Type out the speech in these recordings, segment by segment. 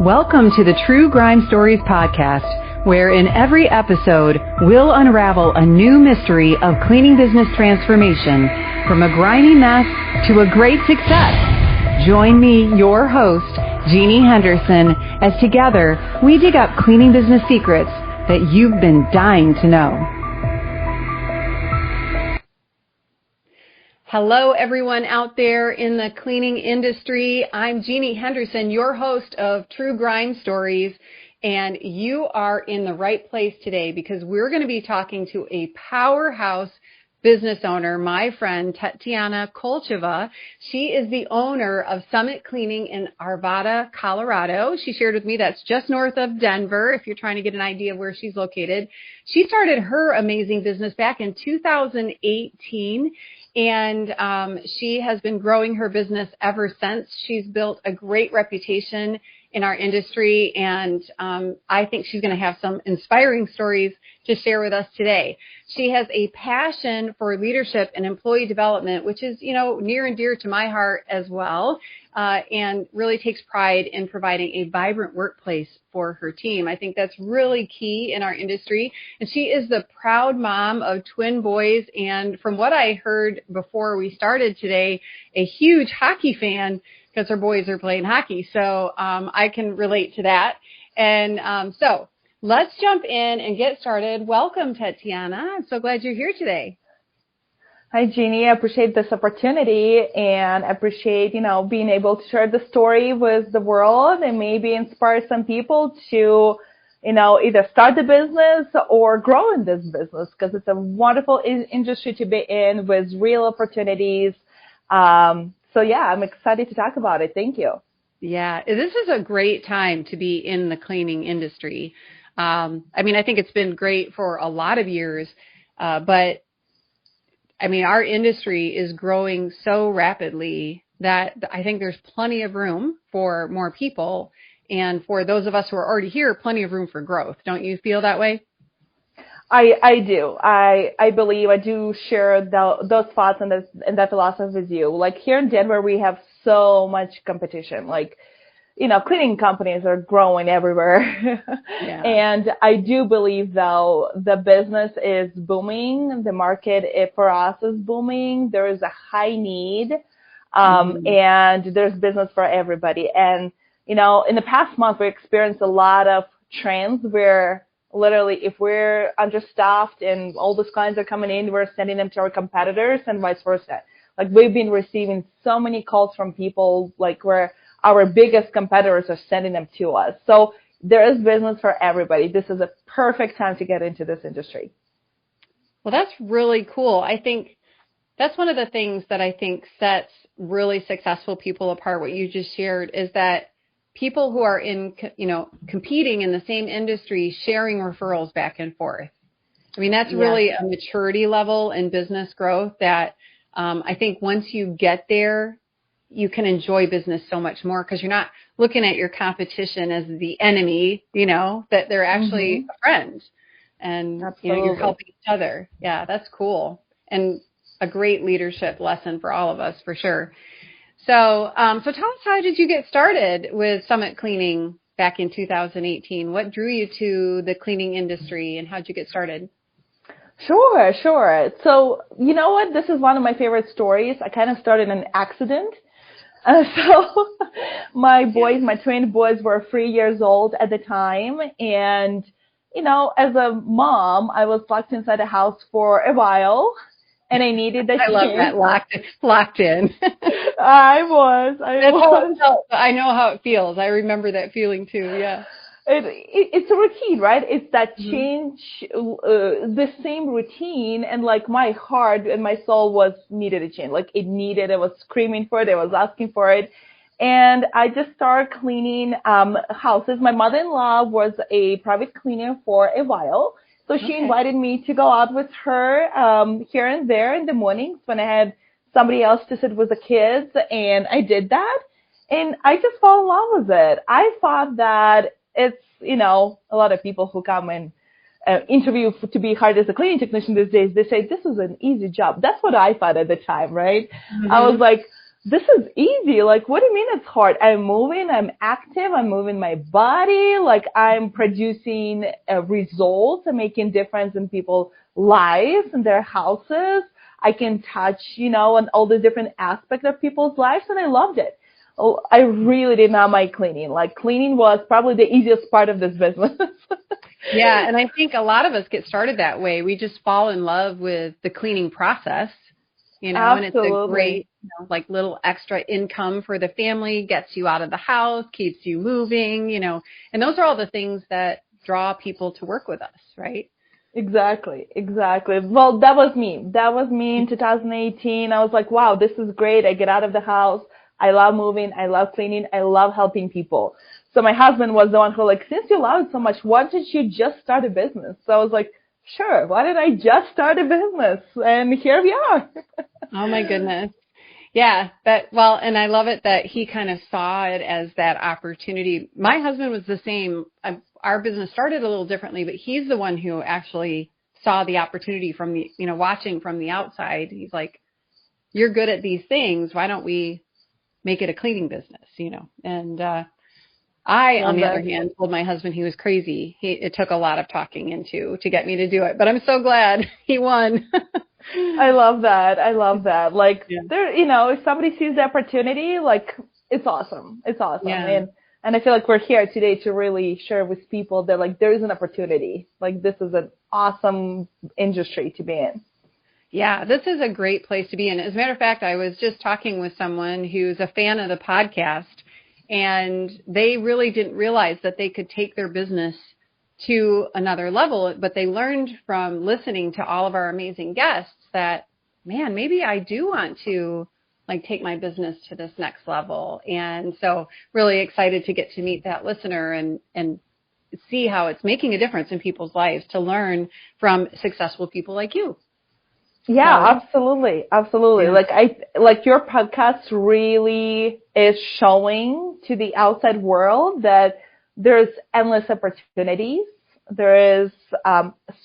Welcome to the True Grime Stories podcast, where in every episode, we'll unravel a new mystery of cleaning business transformation from a grimy mess to a great success. Join me, your host, Jeannie Henderson, as together we dig up cleaning business secrets that you've been dying to know. Hello, everyone out there in the cleaning industry. I'm Jeannie Henderson, your host of True Grime Stories, and you are in the right place today because we're going to be talking to a powerhouse business owner, my friend Tetiana Kolcheva. She is the owner of Summit Cleaning in Arvada, Colorado. She shared with me that's just north of Denver, if you're trying to get an idea of where she's located. She started her amazing business back in 2018. And she has been growing her business ever since. She's built a great reputation in our industry, and I think she's going to have some inspiring stories to share with us today. She has a passion for leadership and employee development, which is, near and dear to my heart as well, and really takes pride in providing a vibrant workplace for her team. I think that's really key in our industry. And she is the proud mom of twin boys, and from what I heard before we started today, a huge hockey fan because her boys are playing hockey. So I can relate to that. And so let's jump in and get started. Welcome, Tetiana. I'm so glad you're here today. Hi, Jeannie. I appreciate this opportunity and appreciate, being able to share the story with the world and maybe inspire some people to, either start the business or grow in this business because it's a wonderful industry to be in with real opportunities. So yeah, I'm excited to talk about it. Thank you. Yeah, this is a great time to be in the cleaning industry. I think it's been great for a lot of years, but our industry is growing so rapidly that I think there's plenty of room for more people. And for those of us who are already here, plenty of room for growth. Don't you feel that way? I do. I believe I do share those thoughts and that philosophy with you. Like here in Denver, we have so much competition. Cleaning companies are growing everywhere. Yeah. And I do believe, though, the business is booming. The market for us is booming. There is a high need, and there's business for everybody. And, in the past month, we experienced a lot of trends where literally if we're understaffed and all those clients are coming in, we're sending them to our competitors and vice versa. We've been receiving so many calls from people where our biggest competitors are sending them to us. So there is business for everybody. This is a perfect time to get into this industry. Well, that's really cool. I think that's one of the things that I think sets really successful people apart. What you just shared is that people who are competing in the same industry, sharing referrals back and forth. That's really a maturity level in business growth that I think once you get there, you can enjoy business so much more because you're not looking at your competition as the enemy, that they're actually a friend and you're helping each other. Yeah, that's cool. And a great leadership lesson for all of us for sure. So tell us, how did you get started with Summit Cleaning back in 2018? What drew you to the cleaning industry and how'd you get started? Sure. So you know what? This is one of my favorite stories. I kind of started an accident. So my twin boys were 3 years old at the time. And, as a mom, I was locked inside the house for a while. And I needed that. I love that locked in. I was. I know how it feels. I remember that feeling too. Yeah. It's a routine, right? It's that change, the same routine, and my heart and my soul needed a change. I was screaming for it, I was asking for it, and I just started cleaning houses. My mother-in-law was a private cleaner for a while, so she invited me to go out with her here and there in the mornings when I had somebody else to sit with the kids, and I did that, and I just fell in love with it. I thought that it's, a lot of people who come and interview to be hired as a cleaning technician these days, they say, this is an easy job. That's what I thought at the time, right? I was like, this is easy. Like, what do you mean it's hard? I'm moving, I'm active, I'm moving my body, like I'm producing results and making difference in people's lives and their houses. I can touch, on all the different aspects of people's lives, and I loved it. Oh, I really did not like cleaning. Like, cleaning was probably the easiest part of this business. Yeah, and I think a lot of us get started that way. We just fall in love with the cleaning process, and it's a great, like little extra income for the family, gets you out of the house, keeps you moving, and those are all the things that draw people to work with us, right? Exactly. Well, that was me. That was me in 2018. I was like, wow, this is great. I get out of the house. I love moving. I love cleaning. I love helping people. So my husband was the one who like, since you love it so much, why don't you just start a business? So I was like, sure. Why did I just start a business? And here we are. Oh my goodness. Yeah, and I love it that he kind of saw it as that opportunity. My husband was the same. Our business started a little differently, but he's the one who actually saw the opportunity from the, watching from the outside. He's like, you're good at these things. Why don't we make it a cleaning business, And I, on the other hand, told my husband he was crazy. It took a lot of talking to get me to do it, but I'm so glad he won. I love that. Like, there, if somebody sees the opportunity, like, it's awesome. Yeah. And I feel like we're here today to really share with people that, like, there is an opportunity. Like, this is an awesome industry to be in. Yeah, this is a great place to be in. As a matter of fact, I was just talking with someone who's a fan of the podcast, and they really didn't realize that they could take their business to another level, but they learned from listening to all of our amazing guests that, man, maybe I do want to like take my business to this next level. And so really excited to get to meet that listener and see how it's making a difference in people's lives, to learn from successful people like you. Yeah, absolutely. Yeah. Like your podcast really is showing to the outside world that there's endless opportunities. There is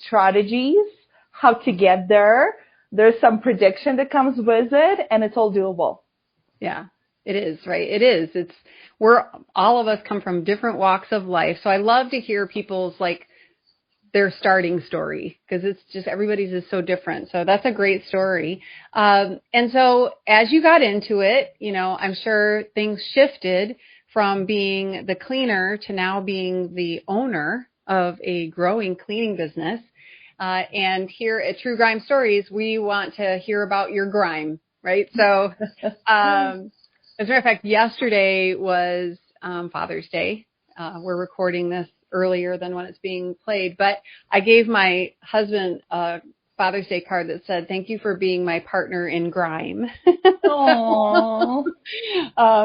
strategies, how to get there. There's some prediction that comes with it, and it's all doable. Yeah, it is, right? It is. All of us come from different walks of life. So I love to hear people's their starting story, because it's just, everybody's is so different. So that's a great story. And so as you got into it, I'm sure things shifted from being the cleaner to now being the owner of a growing cleaning business. And here at True Grime Stories, we want to hear about your grime, right? So, as a matter of fact, yesterday was Father's Day. We're recording this earlier than when it's being played, but I gave my husband a Father's Day card that said, "Thank you for being my partner in grime." Aww.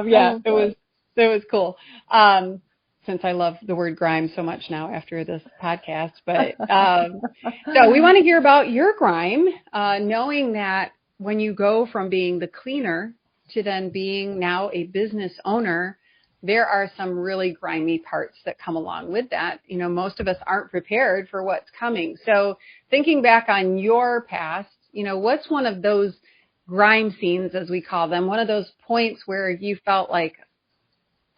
Yeah, it was cool. Since I love the word grime so much now after this podcast, but so we want to hear about your grime, knowing that when you go from being the cleaner to then being now a business owner, there are some really grimy parts that come along with that. Most of us aren't prepared for what's coming. So thinking back on your past, what's one of those grime scenes, as we call them, one of those points where you felt like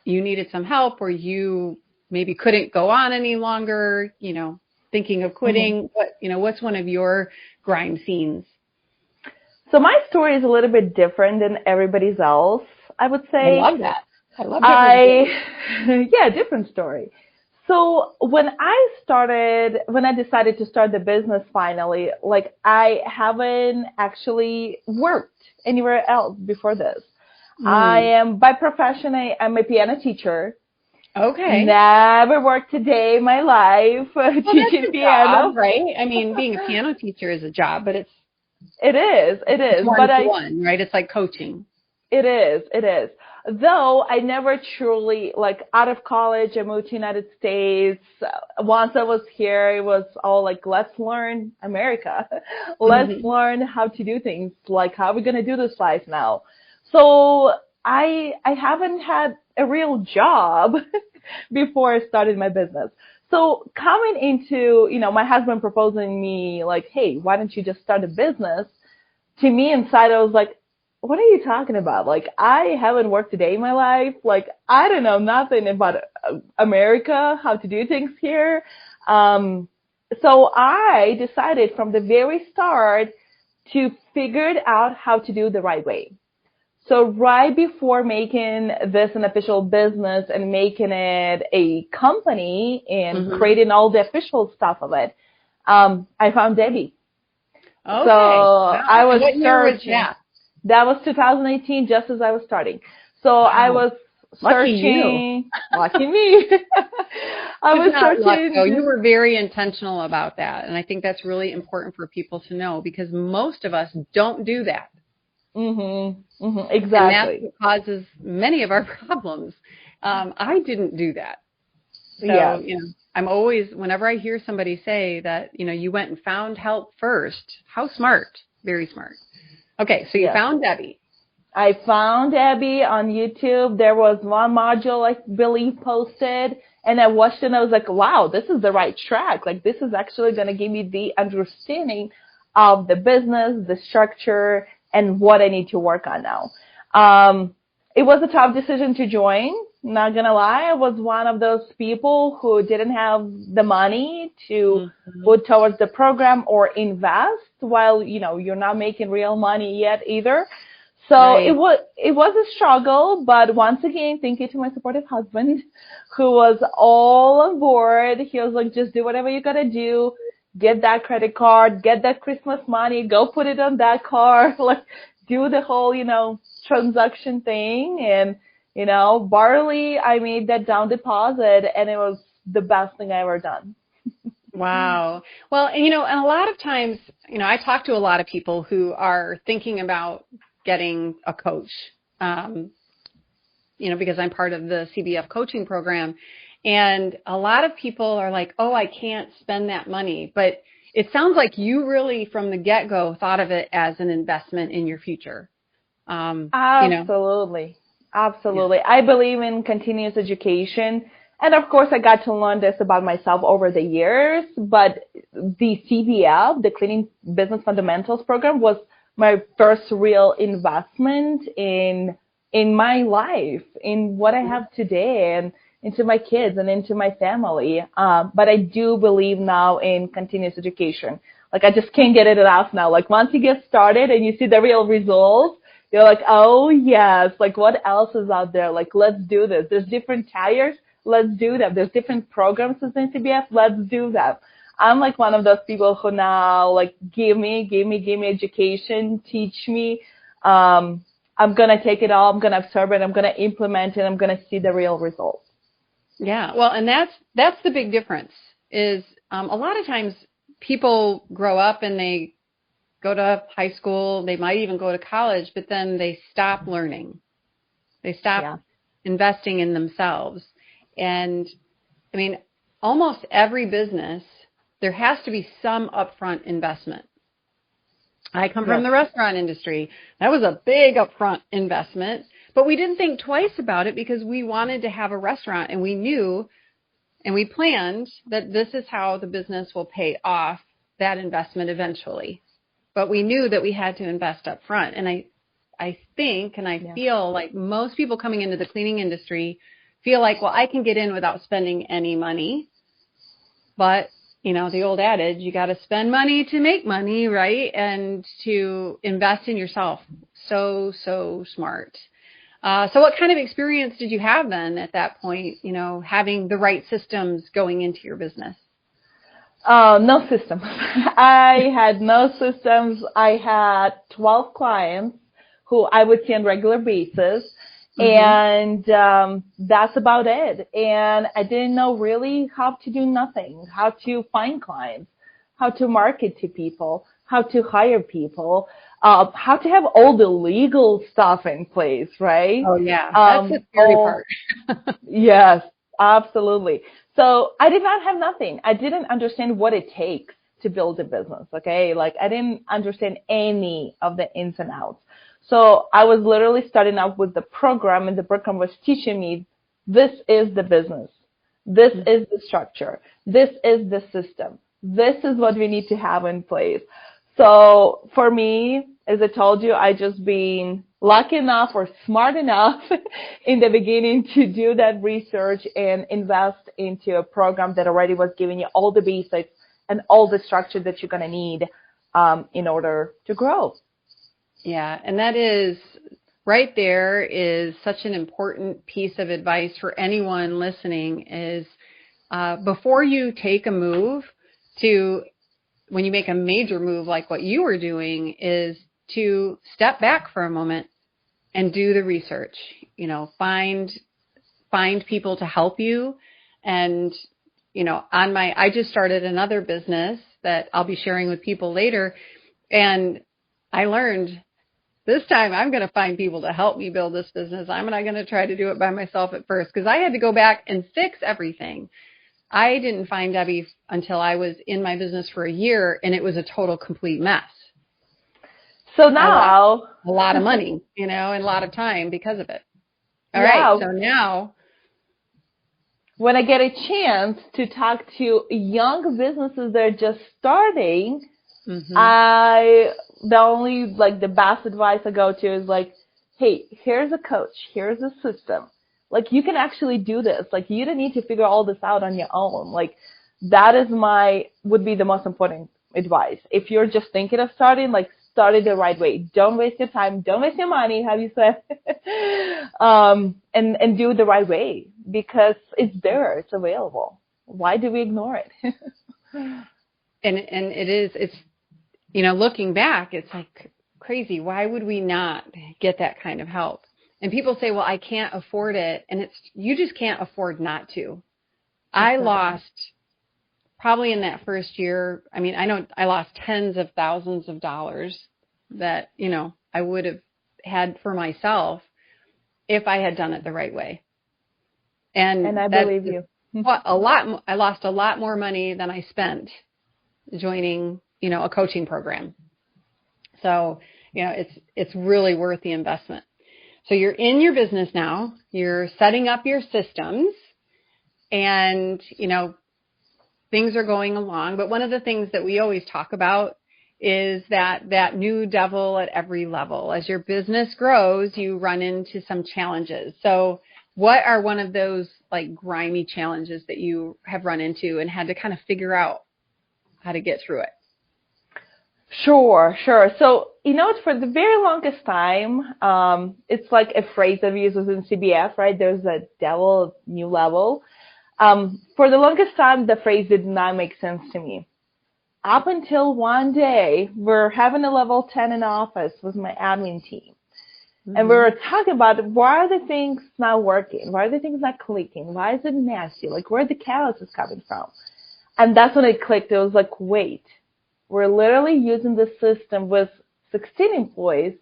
you needed some help, or you maybe couldn't go on any longer, thinking of quitting? Mm-hmm. What's one of your grime scenes? So my story is a little bit different than everybody's else, I would say. I love that. I love that. Yeah, different story. So when I decided to start the business finally, I haven't actually worked anywhere else before this. I am, by profession, I'm a piano teacher. Okay. Never worked a day in my life teaching piano. Job, right? I mean, being a piano teacher is a job, but it is. One-to-one, right? It's like coaching. It is. Though I never truly, out of college, I moved to the United States. Once I was here, it was all let's learn America. Let's learn how to do things. How are we going to do this life now? So I haven't had a real job before I started my business. So coming into, my husband proposing me hey, why don't you just start a business? To me inside, I was like, what are you talking about? Like, I haven't worked a day in my life. Like, I don't know nothing about America, how to do things here. So I decided from the very start to figure out how to do the right way. So right before making this an official business and making it a company and creating all the official stuff of it, I found Debbie. Okay. So Wow. I was What year was searching. that? That was 2018, just as I was starting. So Wow. I was Lucky searching. you. Lucky me. I was It's not luck, searching. though. You were very intentional about that. And I think that's really important for people to know because most of us don't do that. Exactly. And that's what causes many of our problems. I didn't do that. So, Yes. I'm always, whenever I hear somebody say that, you went and found help first, how smart, very smart. Okay, so you found Debbie. I found Debbie on YouTube. There was one module I believe posted, and I watched it and I was like, wow, this is the right track. Like, this is actually going to give me the understanding of the business, the structure, and what I need to work on now. It was a tough decision to join. Not gonna lie, I was one of those people who didn't have the money to put towards the program or invest while, you're not making real money yet either. So Right. it was a struggle, but once again, thank you to my supportive husband who was all on board. He was like, just do whatever you gotta do. Get that credit card, get that Christmas money, go put it on that card, like do the whole, transaction thing. And, barely I made that down deposit and it was the best thing I ever done. Wow. Well, and a lot of times, I talk to a lot of people who are thinking about getting a coach, because I'm part of the CBF coaching program. And a lot of people are like, oh, I can't spend that money. But it sounds like you really, from the get-go, thought of it as an investment in your future. Absolutely. Absolutely. Yeah. I believe in continuous education. And of course, I got to learn this about myself over the years. But the CBF, the Cleaning Business Fundamentals program, was my first real investment in my life, in what I have today, and into my kids and into my family. But I do believe now in continuous education. Like, I just can't get it enough now. Like, once you get started and you see the real results, you're like, oh yes, like what else is out there? Like, let's do this. There's different tires. Let's do that. There's different programs within CBF. Let's do that. I'm like one of those people who now like, give me education, teach me. I'm going to take it all. I'm going to absorb it. I'm going to implement it. I'm going to see the real results. Yeah. Well, and that's the big difference is, a lot of times people grow up and they go to high school, they might even go to college, but then they stop learning. They stop investing in themselves. And I mean, almost every business, there has to be some upfront investment. I come from the restaurant industry. That was a big upfront investment, but we didn't think twice about it because we wanted to have a restaurant and we knew and we planned that this is how the business will pay off that investment eventually. But we knew that we had to invest up front. And I think and I feel like most people coming into the cleaning industry feel like, well, I can get in without spending any money. But, the old adage, you got to spend money to make money, right? And to invest in yourself. So smart. So what kind of experience did you have then at that point, having the right systems going into your business? No systems. I had no systems. I had 12 clients who I would see on a regular basis. And that's about it. And I didn't know really how to do nothing, how to find clients, how to market to people, how to hire people, how to have all the legal stuff in place, right? Oh, yeah. That's the scary part. Yes, absolutely. So I did not have nothing. I didn't understand what it takes to build a business, okay? Like, I didn't understand any of the ins and outs. So I was literally starting out with the program, and the program was teaching me, this is the business. This is the structure. This is the system. This is what we need to have in place. So for me, as I told you, I just been lucky enough or smart enough in the beginning to do that research and invest into a program that already was giving you all the basics and all the structure that you're going to need in order to grow. Yeah, and that is right there is such an important piece of advice for anyone listening is before you take a move when you make a major move like what you were doing is to step back for a moment and do the research, find people to help you. And, I just started another business that I'll be sharing with people later. And I learned this time I'm going to find people to help me build this business. I'm not going to try to do it by myself at first because I had to go back and fix everything. I didn't find Debbie until I was in my business for a year and it was a total complete mess. So now a lot of money, and a lot of time because of it. All right. So now when I get a chance to talk to young businesses that are just starting, the best advice I go to is like, hey, here's a coach, here's a system. Like you can actually do this. Like you don't need to figure all this out on your own. Like that is would be the most important advice. If you're just thinking of starting, like start it the right way. Don't waste your time. Don't waste your money, how you said, and do it the right way because it's there. It's available. Why do we ignore it? And it's, looking back, it's like crazy. Why would we not get that kind of help? And people say, well, I can't afford it. And you just can't afford not to. I lost probably in that first year. I mean, I know I lost tens of thousands of dollars that, I would have had for myself if I had done it the right way. And I believe you. I lost a lot more money than I spent joining, a coaching program. So, it's really worth the investment. So you're in your business now, you're setting up your systems and, things are going along. But one of the things that we always talk about is that new devil at every level. As your business grows, you run into some challenges. So what are one of those like grimy challenges that you have run into and had to kind of figure out how to get through it? Sure. So, for the very longest time, it's like a phrase I've used within CBF, right? There's a devil new level. For the longest time, the phrase did not make sense to me. Up until one day, we're having a level 10 in office with my admin team. And we were talking about why are the things not working? Why are the things not clicking? Why is it messy? Like, where the chaos is coming from? And that's when it clicked. It was like, wait. We're literally using the system with 16 employees,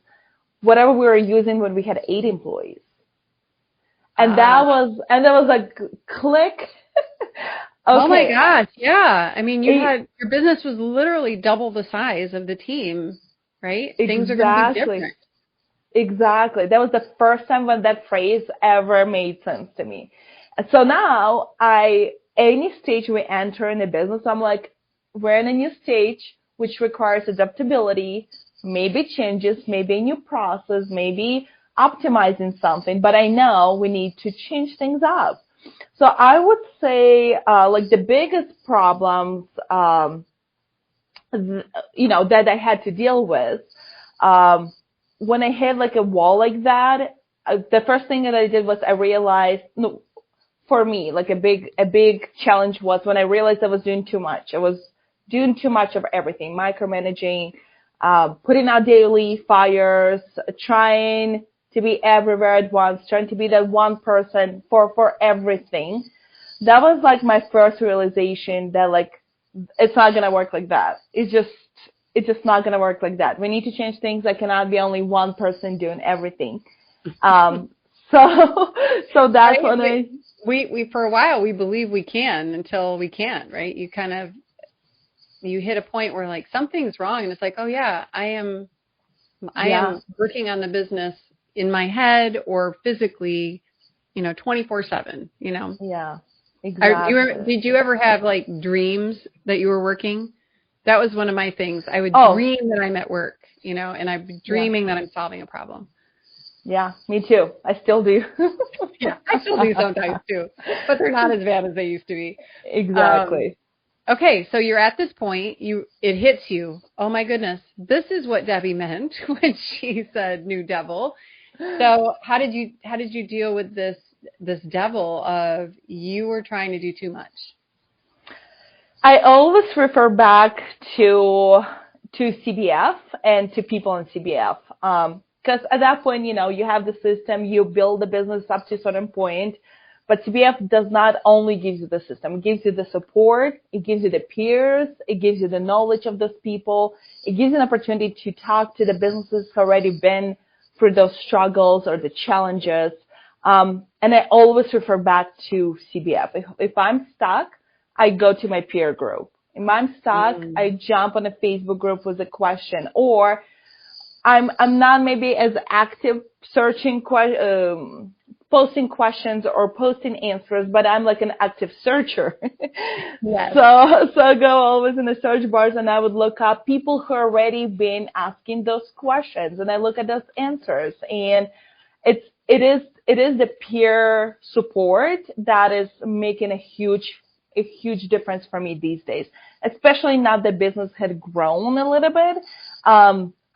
whatever we were using when we had 8 employees. And that was like click. Okay. Oh my gosh. Yeah. I mean, your business was literally double the size of the team, right? Exactly. Things are going to be different. Exactly. That was the first time when that phrase ever made sense to me. And so now any stage we enter in a business, I'm like, we're in a new stage, which requires adaptability, maybe changes, maybe a new process, maybe optimizing something, but I know we need to change things up. So I would say, the biggest problems, that I had to deal with, when I hit like a wall like that, the first thing that I did was I realized, for me, like a big challenge was when I realized I was doing too much. I was doing too much of everything, micromanaging, putting out daily fires, trying to be everywhere at once, trying to be that one person for everything. That was like my first realization that like, it's not going to work like that. It's just not going to work like that. We need to change things. I cannot be only one person doing everything. So that's when we for a while, we believe we can until we can't, right? You hit a point where like something's wrong and it's like, oh yeah, I am working on the business in my head or physically, 24/7, Yeah, exactly. Did you ever have like dreams that you were working? That was one of my things. I would dream that I'm at work, and I'm dreaming that I'm solving a problem. Yeah, me too. I still do. Yeah, I still do sometimes too, but they're not as bad as they used to be. Um, Exactly. okay, so you're at this point, it hits you. Oh my goodness, this is what Debbie meant when she said new devil. So how did you deal with this devil of you were trying to do too much? I always refer back to CBF and to people in CBF. Because at that point, you have the system, you build the business up to a certain point, but CBF does not only give you the system, it gives you the support, it gives you the peers, it gives you the knowledge of those people, it gives you an opportunity to talk to the businesses who already been through those struggles or the challenges. And I always refer back to CBF. If I'm stuck, I go to my peer group. If I'm stuck, Mm. I jump on a Facebook group with a question, or I'm not maybe as active searching, posting questions or posting answers, but I'm like an active searcher. Yes. So I go always in the search bars and I would look up people who already been asking those questions, and I look at those answers, and it is the peer support that is making a huge difference for me these days, especially now that business had grown a little bit.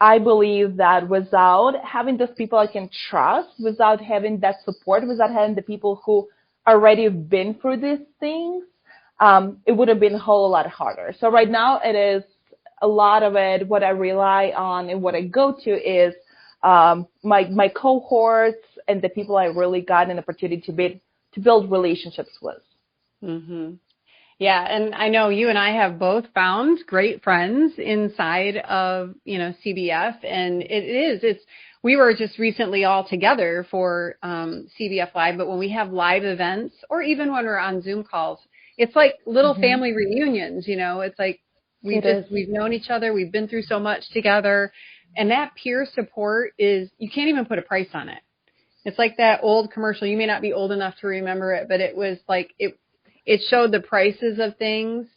I believe that without having those people I can trust, without having that support, without having the people who already been through these things, it would have been a whole lot harder. So right now it is a lot of it. What I rely on and what I go to is my cohorts and the people I really got an opportunity to build relationships with. Mm-hmm. Yeah, and I know you and I have both found great friends inside of, CBF, and we were just recently all together for CBF Live, but when we have live events or even when we're on Zoom calls, it's like little Mm-hmm. family reunions, it's like we've known each other, we've been through so much together, and that peer support you can't even put a price on it. It's like that old commercial. You may not be old enough to remember it, but it was like it showed the prices of things,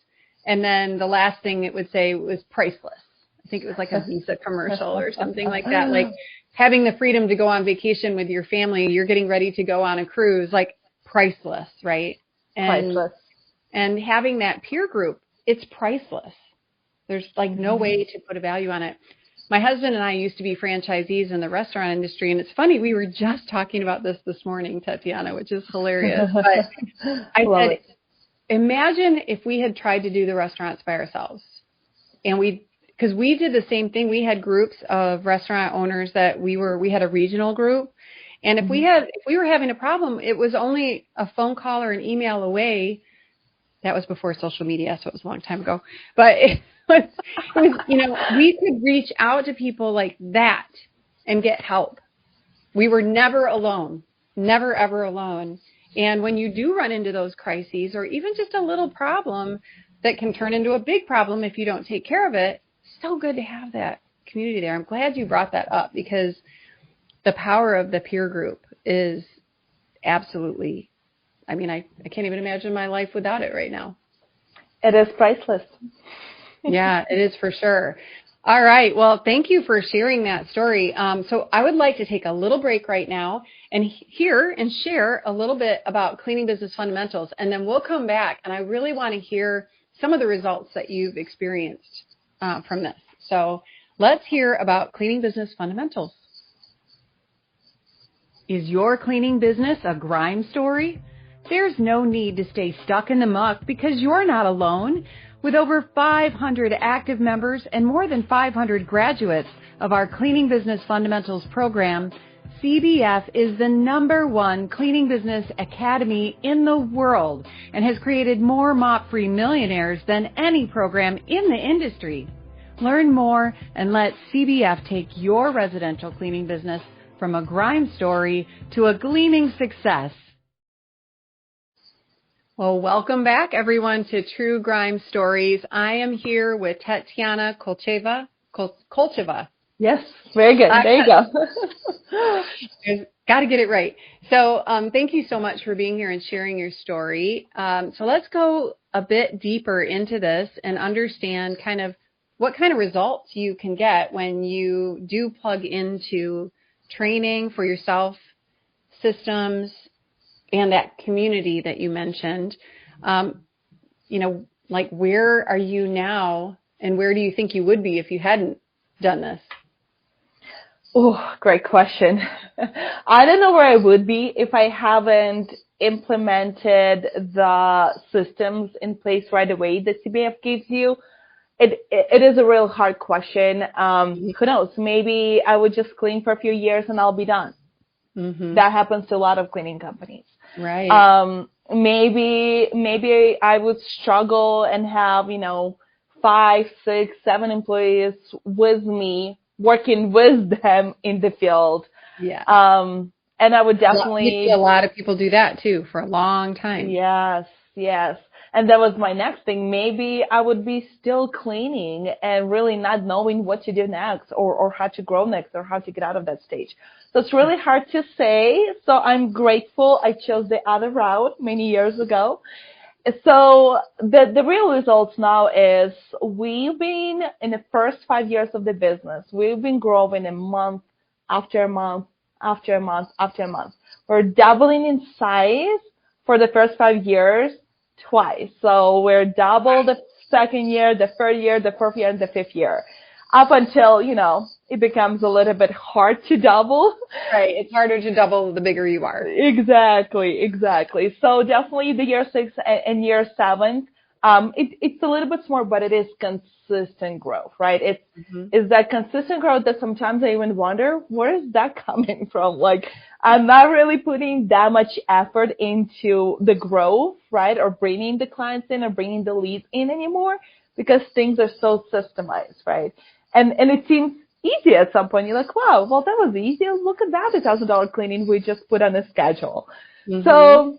and then the last thing it would say was priceless. I think it was like a Visa commercial or something like that. Like having the freedom to go on vacation with your family, you're getting ready to go on a cruise, like priceless, right? Priceless. And having that peer group, it's priceless. There's like no way to put a value on it. My husband and I used to be franchisees in the restaurant industry, and it's funny, we were just talking about this morning, Tetiana, which is hilarious. But I Love said, it. imagine if we had tried to do the restaurants by ourselves, and because we did the same thing. We had groups of restaurant owners that we had a regional group, and if we were having a problem, it was only a phone call or an email away. That was before social media, so it was a long time ago. But we could reach out to people like that and get help. We were never alone, never ever alone. And when you do run into those crises or even just a little problem that can turn into a big problem if you don't take care of it, so good to have that community there. I'm glad you brought that up because the power of the peer group is absolutely, I can't even imagine my life without it right now. It is priceless. Yeah, it is for sure. All right. Well, thank you for sharing that story. So I would like to take a little break right now and hear and share a little bit about cleaning business fundamentals. And then we'll come back, and I really want to hear some of the results that you've experienced from this. So let's hear about cleaning business fundamentals. Is your cleaning business a grime story? There's no need to stay stuck in the muck because you're not alone. With over 500 active members and more than 500 graduates of our Cleaning Business Fundamentals program, CBF is the #1 cleaning business academy in the world and has created more mop-free millionaires than any program in the industry. Learn more and let CBF take your residential cleaning business from a grime story to a gleaming success. Well, welcome back, everyone, to True Grime Stories. I am here with Tetiana Kolcheva. Kolcheva. Yes, very good. There you go. Got to get it right. So thank you so much for being here and sharing your story. So let's go a bit deeper into this and understand kind of what kind of results you can get when you do plug into training for yourself, systems, and that community that you mentioned. Like where are you now and where do you think you would be if you hadn't done this? Oh, great question. I don't know where I would be if I haven't implemented the systems in place right away that CBF gives you. It is a real hard question. Who knows? Maybe I would just clean for a few years and I'll be done. Mm-hmm. That happens to a lot of cleaning companies. Right. Maybe I would struggle and have, 5, 6, 7 employees with me, working with them in the field. Yeah. And I would definitely. A lot of people do that too for a long time. Yes. And that was my next thing. Maybe I would be still cleaning and really not knowing what to do next or how to grow next or how to get out of that stage. So it's really hard to say. So I'm grateful I chose the other route many years ago. So the real results now is we've been in the first 5 years of the business, we've been growing a month after month after month after month. We're doubling in size for the first 5 years twice. So we're double the second year, the third year, the fourth year, and the fifth year. Up until, it becomes a little bit hard to double. Right. It's harder to double the bigger you are. Exactly. So definitely the year 6 and year 7, it's a little bit more, but it is consistent growth, right? It's that consistent growth that sometimes I even wonder, where is that coming from? Like, I'm not really putting that much effort into the growth, right? Or bringing the clients in or bringing the leads in anymore because things are so systemized, right? And it seems easy at some point. You're like, wow, well, that was easy. Look at that, $1,000 cleaning we just put on a schedule. So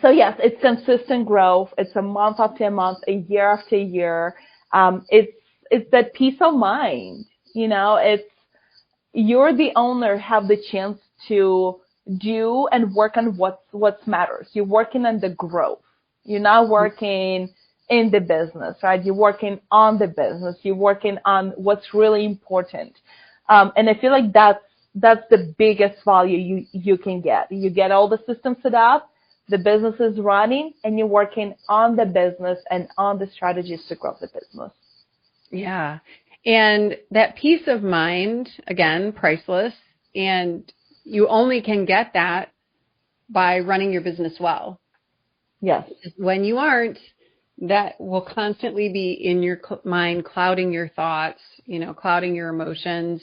yes, it's consistent growth. It's a month after month, a year after year. It's that peace of mind. It's you're the owner, have the chance to do and work on what matters. You're working on the growth. You're not working in the business, right? You're working on the business. You're working on what's really important. And I feel like that's the biggest value you can get. You get all the systems set up, the business is running, and you're working on the business and on the strategies to grow the business. Yeah. And that peace of mind, again, priceless. And you only can get that by running your business well. Yes. When you aren't, that will constantly be in your mind, clouding your thoughts, clouding your emotions.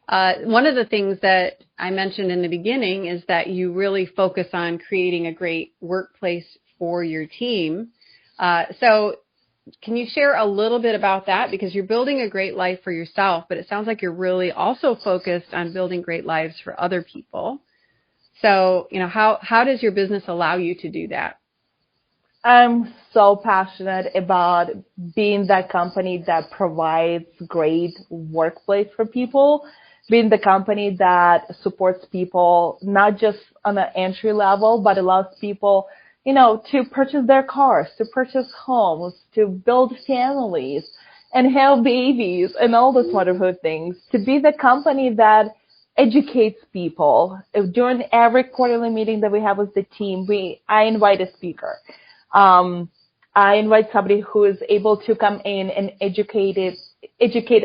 One of the things that I mentioned in the beginning is that you really focus on creating a great workplace for your team. So can you share a little bit about that? Because you're building a great life for yourself, but it sounds like you're really also focused on building great lives for other people. So, how does your business allow you to do that? I'm so passionate about being that company that provides great workplace for people, being the company that supports people, not just on an entry level, but allows people, to purchase their cars, to purchase homes, to build families and have babies and all those wonderful things, to be the company that educates people. During every quarterly meeting that we have with the team, I invite a speaker. I invite somebody who is able to come in and educate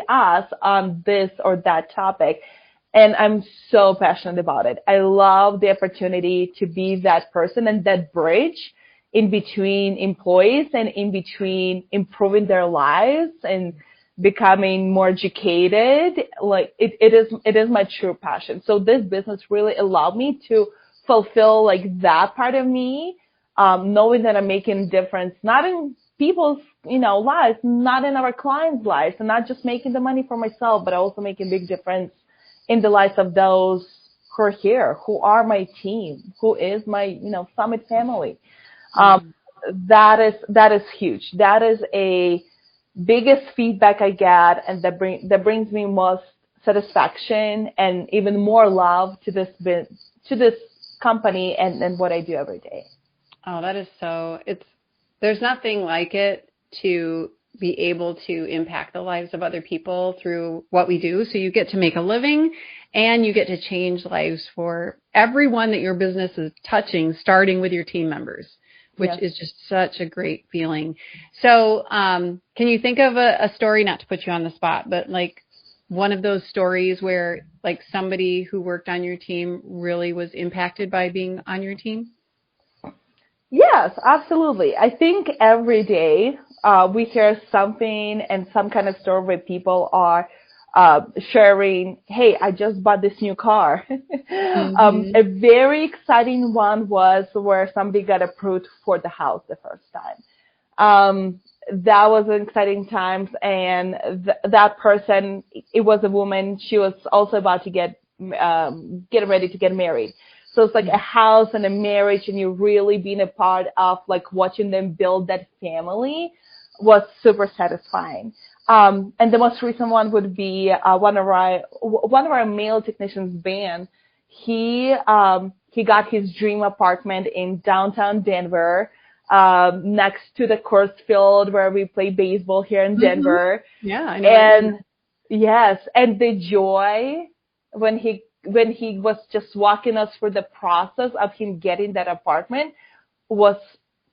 us on this or that topic. And I'm so passionate about it. I love the opportunity to be that person and that bridge in between employees and in between improving their lives and becoming more educated. Like it is my true passion. So this business really allowed me to fulfill like that part of me. Knowing that I'm making a difference, not in people's, lives, not in our clients' lives, and not just making the money for myself, but also making a big difference in the lives of those who are here, who are my team, who is my, Summit family. That is huge. That is a biggest feedback I get, and that brings me most satisfaction and even more love to this company and what I do every day. Oh, that is there's nothing like it to be able to impact the lives of other people through what we do. So you get to make a living and you get to change lives for everyone that your business is touching, starting with your team members, which is just such a great feeling. So can you think of a story, not to put you on the spot, but like one of those stories where like somebody who worked on your team really was impacted by being on your team? Yes, absolutely. I think every day we hear something and some kind of story where people are sharing, hey, I just bought this new car. A very exciting one was where somebody got approved for the house the first time. That was an exciting time, and that person, it was a woman. She was also about to get ready to get married. So it's like a house and a marriage, and you really being a part of like watching them build that family was super satisfying. And the most recent one would be one of our male technicians, Ben. He got his dream apartment in downtown Denver, next to the course field where we play baseball here in Denver. Yeah, I know. And yes, and the joy when he was just walking us through the process of him getting that apartment was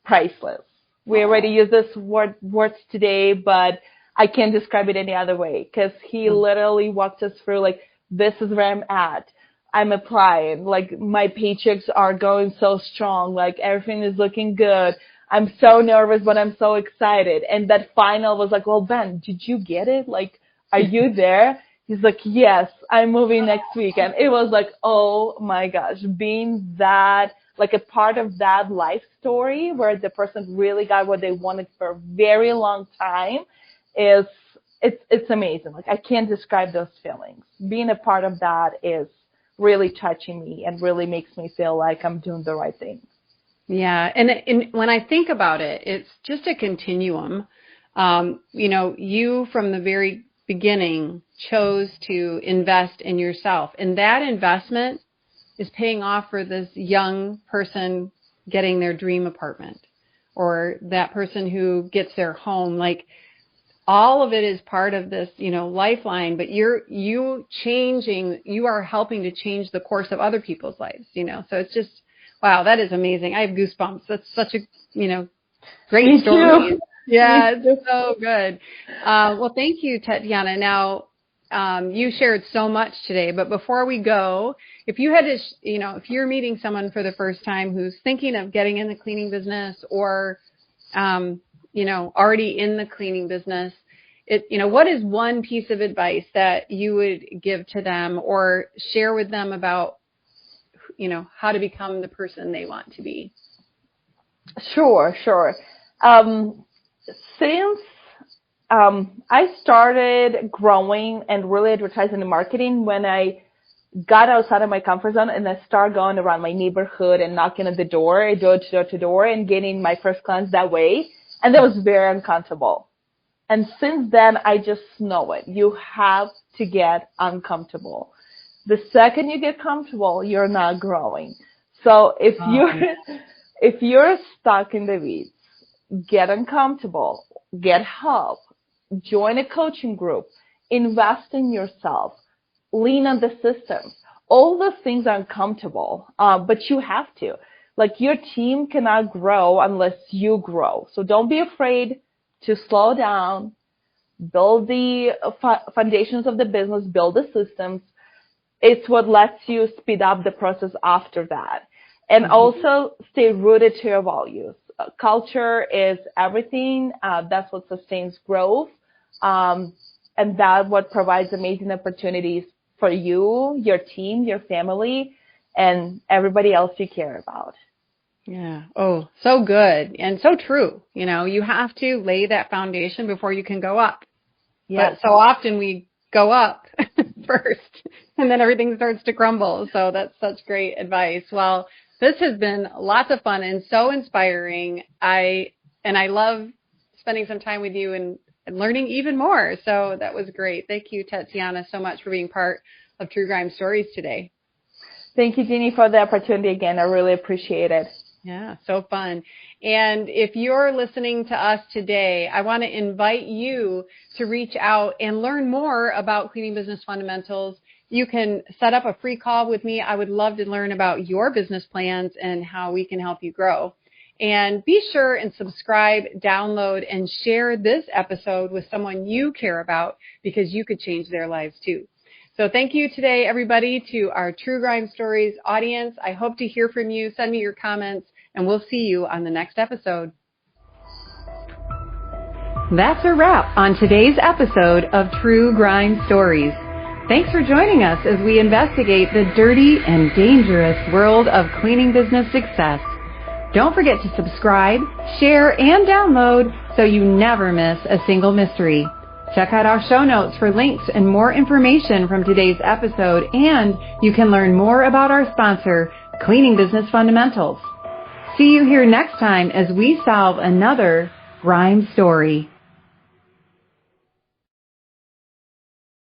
priceless. We already use this words today, but I can't describe it any other way, because he literally walked us through like, this is where I'm at. I'm applying, like my paychecks are going so strong, like everything is looking good. I'm so nervous, but I'm so excited. And that final was like, well, Ben, did you get it? Like, are you there? He's like, yes, I'm moving next week. And it was like, oh my gosh, being that, like a part of that life story where the person really got what they wanted for a very long time it's amazing. Like I can't describe those feelings. Being a part of that is really touching me and really makes me feel like I'm doing the right thing. Yeah. And when I think about it, it's just a continuum. You from the very beginning chose to invest in yourself, and that investment is paying off for this young person getting their dream apartment, or that person who gets their home. Like all of it is part of this, lifeline, but you are helping to change the course of other people's lives, so it's just, wow, that is amazing. I have goosebumps. That's such a, great story. Yeah, it's so good. Well, thank you, Tetiana. Now, you shared so much today, but before we go, if you had to, if you're meeting someone for the first time who's thinking of getting in the cleaning business, or, already in the cleaning business, what is one piece of advice that you would give to them or share with them about, how to become the person they want to be? Sure. Since I started growing and really advertising and marketing when I got outside of my comfort zone and I started going around my neighborhood and knocking at the door to door and getting my first clients that way. And that was very uncomfortable. And since then, I just know it. You have to get uncomfortable. The second you get comfortable, you're not growing. So if you're stuck in the weeds, get uncomfortable, get help, join a coaching group, invest in yourself, lean on the systems. All those things are uncomfortable, but you have to. Like your team cannot grow unless you grow. So don't be afraid to slow down, build the foundations of the business, build the systems. It's what lets you speed up the process after that. And also stay rooted to your values. Culture is everything. That's what sustains growth. And that's what provides amazing opportunities for you, your team, your family, and everybody else you care about. Yeah. Oh, so good. And so true. You have to lay that foundation before you can go up. Yes. But so often we go up first and then everything starts to crumble. So that's such great advice. Well, this has been lots of fun and so inspiring. I love spending some time with you and learning even more. So that was great. Thank you, Tetiana, so much for being part of True Grime Stories today. Thank you, Jeannie, for the opportunity again. I really appreciate it. Yeah, so fun. And if you're listening to us today, I want to invite you to reach out and learn more about Cleaning Business Fundamentals. you can set up a free call with me. I would love to learn about your business plans and how we can help you grow. And be sure and subscribe, download, and share this episode with someone you care about, because you could change their lives too. So thank you today, everybody, to our True Grind Stories audience. I hope to hear from you. Send me your comments, and we'll see you on the next episode. That's a wrap on today's episode of True Grind Stories. Thanks for joining us as we investigate the dirty and dangerous world of cleaning business success. Don't forget to subscribe, share, and download so you never miss a single mystery. Check out our show notes for links and more information from today's episode, and you can learn more about our sponsor, Cleaning Business Fundamentals. See you here next time as we solve another grime story.